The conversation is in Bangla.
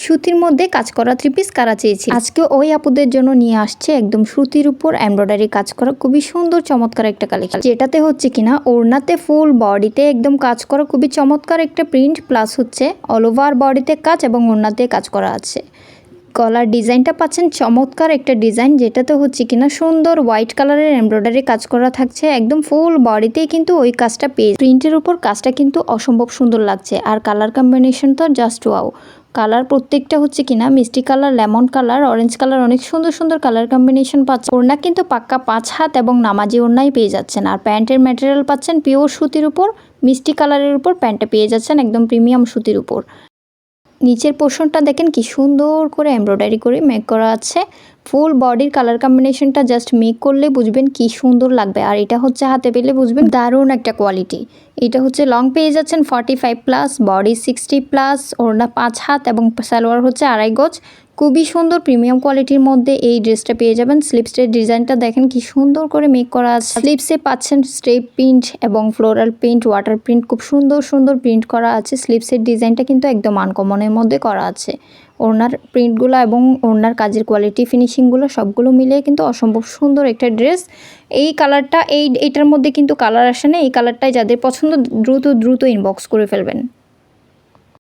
সুতির মধ্যে কাজ করা 3 পিস কারা চেয়েছি। আজকে ওই আপুদের জন্য নিয়ে আসছে একদম সুতির উপর এমব্রয়ডারি কাজ করা খুবই সুন্দর চমৎকার একটা কালেকশন, যেটাতে হচ্ছে কিনা ওড়নাতে ফুল বডিতে একদম কাজ করা খুবই চমৎকার একটা প্রিন্ট, প্লাস হচ্ছে অল ওভার বডিতে কাজ এবং ওড়নাতে কাজ করা আছে। গলার ডিজাইনটা পাচ্ছেন চমৎকার একটা ডিজাইন, যেটাতে হচ্ছে কিনা সুন্দর হোয়াইট কালারের এমব্রয়ডারি কাজ করা থাকছে একদম ফুল বডিতেই, কিন্তু ওই কাজটা পেয়ে প্রিন্টের উপর কাজটা কিন্তু অসম্ভব সুন্দর লাগছে। আর কালার কম্বিনেশন তো জাস্ট ওয়াও। কালার প্রত্যেকটা হচ্ছে কিনা মিষ্টি colour, lemon colour, orange colour, অনেক সুন্দর সুন্দর কালার কম্বিনেশন পাচ্ছেন। ওড়না কিন্তু পাক্কা 5 হাত এবং নামাজি ওড়নাই পেয়ে যাচ্ছেন। আর প্যান্টের ম্যাটেরিয়াল পাচ্ছেন পিওর সুতির উপর, মিষ্টি কালারের উপর প্যান্টটা পেয়ে যাচ্ছেন একদম প্রিমিয়াম সুতির উপর। নিচের পোর্শনটা দেখেন কি সুন্দর করে এমব্রয়ডারি করে মেক করা আছে। ফুল বডির কালার কম্বিনেশনটা জাস্ট মেক করলে বুঝবেন কি সুন্দর লাগবে। আর এটা হচ্ছে হাতে পেলে বুঝবেন দারুণ একটা কোয়ালিটি। এটা হচ্ছে লং পেয়ে যাচ্ছেন 45+, বডি 60+, ওড়না 5 হাত এবং সালোয়ার হচ্ছে 2.5 গজ। খুবই সুন্দর প্রিমিয়াম কোয়ালিটির মধ্যে এই ড্রেসটা পেয়ে যাবেন। স্লিপসের ডিজাইনটা দেখেন কি সুন্দর করে মেক করা আছে। স্লিপসে পাচ্ছেন স্টেপ প্রিন্ট এবং ফ্লোরাল প্রিন্ট, ওয়াটার প্রিন্ট, খুব সুন্দর সুন্দর প্রিন্ট করা আছে। স্লিপসের ডিজাইনটা কিন্তু একদম আনকমনের মধ্যে করা আছে। ওড়নার প্রিন্টগুলো এবং ওড়নার কাজের কোয়ালিটি ফিনিশিংগুলো সবগুলো মিলিয়ে কিন্তু অসম্ভব সুন্দর একটা ড্রেস। এই কালারটা এইটার মধ্যে কিন্তু কালার আসে না। এই কালারটাই যাদের পছন্দ দ্রুত ইনবক্স করে ফেলবেন।